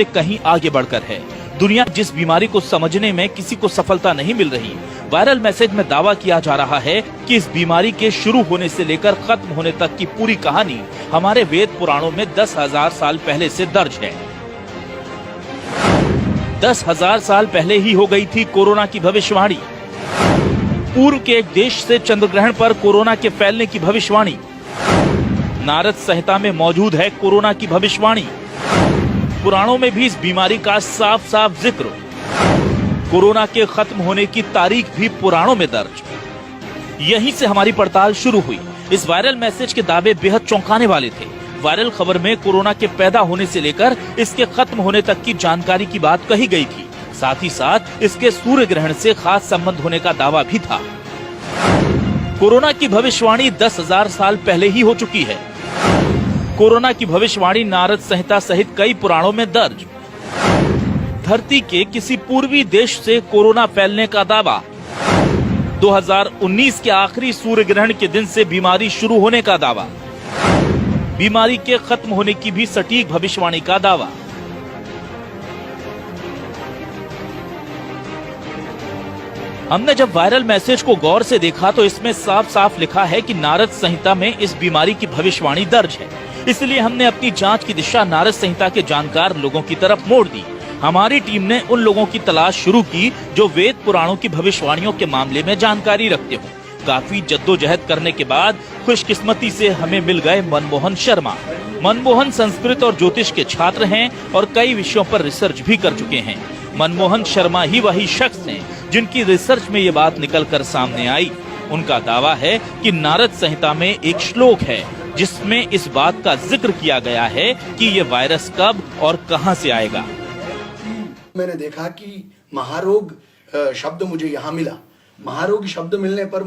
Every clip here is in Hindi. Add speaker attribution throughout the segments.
Speaker 1: कहीं आगे बढ़कर है। दुनिया जिस बीमारी को समझने में किसी को सफलता नहीं मिल रही, वायरल मैसेज में दावा किया जा रहा है कि इस बीमारी के शुरू होने से लेकर खत्म होने तक की पूरी कहानी हमारे वेद पुराणों में 10,000 साल पहले से दर्ज है। 10,000 साल पहले ही हो गई थी कोरोना की भविष्यवाणी। पूर्व के एक देश से चंद्रग्रहण पर कोरोना के फैलने की भविष्यवाणी। नारद संहिता में मौजूद है कोरोना की भविष्यवाणी। पुराणों में भी इस बीमारी का साफ साफ जिक्र। कोरोना के खत्म होने की तारीख भी पुराणों में दर्ज। यहीं से हमारी पड़ताल शुरू हुई। इस वायरल मैसेज के दावे बेहद चौंकाने वाले थे। वायरल खबर में कोरोना के पैदा होने से लेकर इसके खत्म होने तक की जानकारी की बात कही गई थी। साथ ही साथ इसके सूर्य ग्रहण से खास संबंध होने का दावा भी था। कोरोना की भविष्यवाणी 10,000 साल पहले ही हो चुकी है। कोरोना की भविष्यवाणी नारद संहिता सहित कई पुराणों में दर्ज। धरती के किसी पूर्वी देश से कोरोना फैलने का दावा। 2019 के आखिरी सूर्य ग्रहण के दिन से बीमारी शुरू होने का दावा। बीमारी के खत्म होने की भी सटीक भविष्यवाणी का दावा। हमने जब वायरल मैसेज को गौर से देखा तो इसमें साफ साफ लिखा है कि नारद संहिता में इस बीमारी की भविष्यवाणी दर्ज है। इसलिए हमने अपनी जांच की दिशा नारद संहिता के जानकार लोगों की तरफ मोड़ दी। हमारी टीम ने उन लोगों की तलाश शुरू की जो वेद पुराणों की भविष्यवाणियों के मामले में जानकारी रखते हो। काफी जद्दोजहद करने के बाद खुशकिस्मती से हमें मिल गए मनमोहन शर्मा। मनमोहन संस्कृत और ज्योतिष के छात्र हैं और कई विषयों पर रिसर्च भी कर चुके हैं। मनमोहन शर्मा ही वही शख्स हैं जिनकी रिसर्च में ये बात निकल कर सामने आई। उनका दावा है कि नारद संहिता में एक श्लोक है जिसमें इस बात का जिक्र किया गया है कि ये वायरस कब और कहां से आएगा।
Speaker 2: मैंने देखा कि महारोग शब्द मुझे यहाँ मिला। महारोग शब्द मिलने पर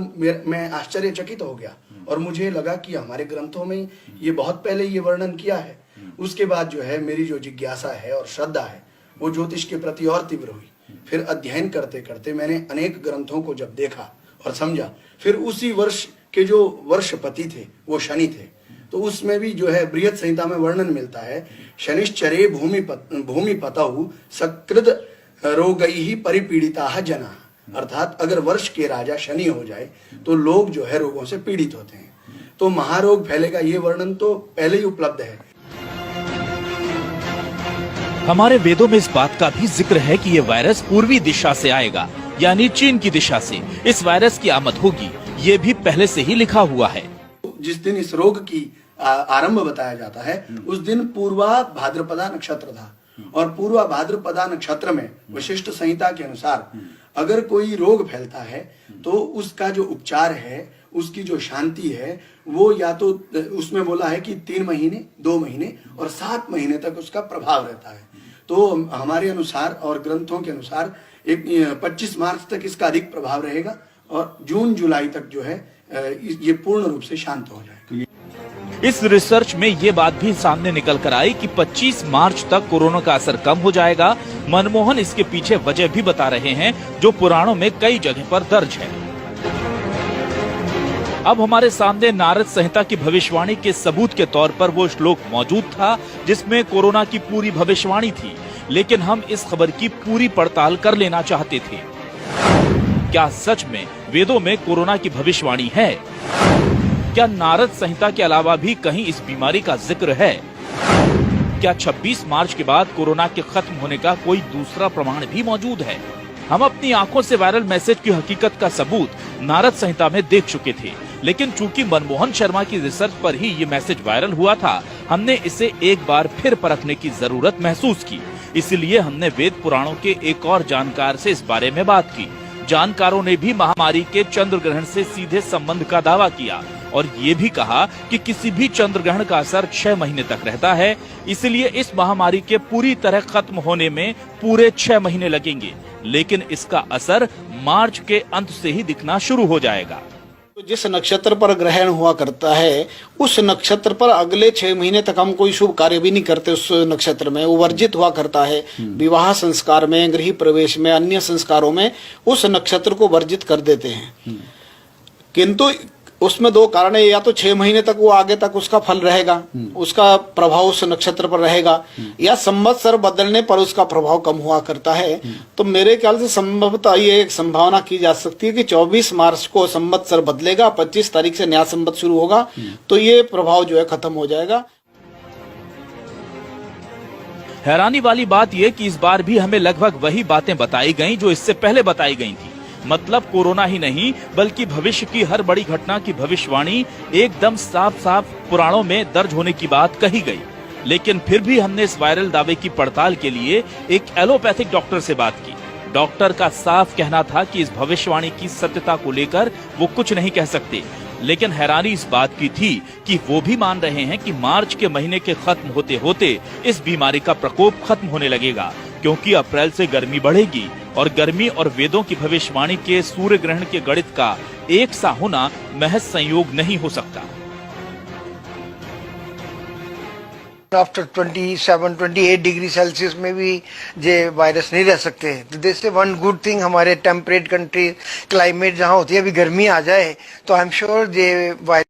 Speaker 2: मैं आश्चर्यचकित हो गया और मुझे लगा कि हमारे ग्रंथों में ये बहुत पहले ये वर्णन किया है। उसके बाद जो है मेरी जो जिज्ञासा है और श्रद्धा है वो ज्योतिष के प्रति और तीव्र हुई। फिर अध्ययन करते करते मैंने अनेक ग्रंथों को जब देखा और समझा, फिर उसी वर्ष के जो वर्षपति थे वो शनि थे, तो उसमें भी जो है बृहत संहिता में वर्णन मिलता है, शनिश्चरे भूमि पतहु सकृद रोगैहि परिपीड़िताः जनाः। अर्थात अगर वर्ष के राजा शनि हो जाए तो लोग जो है रोगों से पीड़ित होते हैं। तो महारोग फैलेगा ये वर्णन तो पहले ही उपलब्ध है।
Speaker 1: हमारे वेदों में इस बात का भी जिक्र है कि ये वायरस पूर्वी दिशा से आएगा, यानी चीन की दिशा से इस वायरस की आमद होगी। ये भी पहले से ही लिखा हुआ है।
Speaker 2: जिस दिन इस रोग की आरंभ बताया जाता है उस दिन पूर्वा भाद्रपदा नक्षत्र था और पूर्वा भाद्रपदा नक्षत्र में वशिष्ठ संहिता के अनुसार अगर कोई रोग फैलता है तो उसका जो उपचार है, उसकी जो शांति है, वो या तो उसमें बोला है कि 3 महीने, 2 महीने और 7 महीने तक उसका प्रभाव रहता है। तो हमारे अनुसार और ग्रंथों के अनुसार 25 मार्च तक इसका अधिक प्रभाव रहेगा और जून जुलाई तक जो है ये पूर्ण रूप से शांत हो जाएगा।
Speaker 1: इस रिसर्च में ये बात भी सामने निकल कर आई कि 25 मार्च तक कोरोना का असर कम हो जाएगा। मनमोहन इसके पीछे वजह भी बता रहे हैं जो पुराणों में कई जगह पर दर्ज है। अब हमारे सामने नारद संहिता की भविष्यवाणी के सबूत के तौर पर वो श्लोक मौजूद था जिसमें कोरोना की पूरी भविष्यवाणी थी, लेकिन हम इस खबर की पूरी पड़ताल कर लेना चाहते थे। क्या सच में वेदों में कोरोना की भविष्यवाणी है? क्या नारद संहिता के अलावा भी कहीं इस बीमारी का जिक्र है? क्या 26 मार्च के बाद कोरोना के खत्म होने का कोई दूसरा प्रमाण भी मौजूद है? हम अपनी आंखों से वायरल मैसेज की हकीकत का सबूत नारद संहिता में देख चुके थे, लेकिन चूंकि मनमोहन शर्मा की रिसर्च पर ही ये मैसेज वायरल हुआ था, हमने इसे एक बार फिर परखने की जरूरत महसूस की। इसलिए हमने वेद पुराणों के एक और जानकार से इस बारे में बात की। जानकारों ने भी महामारी के चंद्र ग्रहण से सीधे संबंध का दावा किया और ये भी कहा कि किसी भी चंद्र ग्रहण का असर 6 महीने तक रहता है। इसलिए इस महामारी के पूरी तरह खत्म होने में पूरे 6 महीने लगेंगे, लेकिन इसका असर मार्च के अंत से ही दिखना शुरू हो जाएगा।
Speaker 3: तो जिस नक्षत्र पर ग्रहण हुआ करता है उस नक्षत्र पर अगले 6 महीने तक हम कोई शुभ कार्य भी नहीं करते। उस नक्षत्र में वो वर्जित हुआ करता है। विवाह संस्कार में, गृह प्रवेश में, अन्य संस्कारों में उस नक्षत्र को वर्जित कर देते हैं। किंतु उसमें दो कारण है, या तो 6 महीने तक वो आगे तक उसका फल रहेगा, उसका प्रभाव उस नक्षत्र पर रहेगा, या संवत्सर बदलने पर उसका प्रभाव कम हुआ करता है। तो मेरे ख्याल से संभवतः ये एक संभावना की जा सकती है कि 24 मार्च को संवत्सर बदलेगा, 25 तारीख से नया संवत शुरू होगा, तो ये प्रभाव जो है खत्म हो जाएगा।
Speaker 1: हैरानी वाली बात यह कि इस बार भी हमें लगभग वही बातें बताई गईं जो इससे पहले बताई गई थी। मतलब कोरोना ही नहीं बल्कि भविष्य की हर बड़ी घटना की भविष्यवाणी एकदम साफ साफ पुराणों में दर्ज होने की बात कही गई। लेकिन फिर भी हमने इस वायरल दावे की पड़ताल के लिए एक एलोपैथिक डॉक्टर से बात की। डॉक्टर का साफ कहना था कि इस भविष्यवाणी की सत्यता को लेकर वो कुछ नहीं कह सकते, लेकिन हैरानी इस बात की थी कि वो भी मान रहे हैं कि मार्च के महीने के खत्म होते होते इस बीमारी का प्रकोप खत्म होने लगेगा, क्योंकि अप्रैल से गर्मी बढ़ेगी और गर्मी और वेदों की भविष्यवाणी के सूर्य ग्रहण के गणित का एक सा होना महज संयोग नहीं हो सकता।
Speaker 4: आफ्टर 27-28 डिग्री सेल्सियस में भी ये वायरस नहीं रह सकते। तो दिस से वन गुड थिंग, हमारे टेम्परेट कंट्री क्लाइमेट जहाँ होती है अभी गर्मी आ जाए तो आई एम श्योर ये वायरस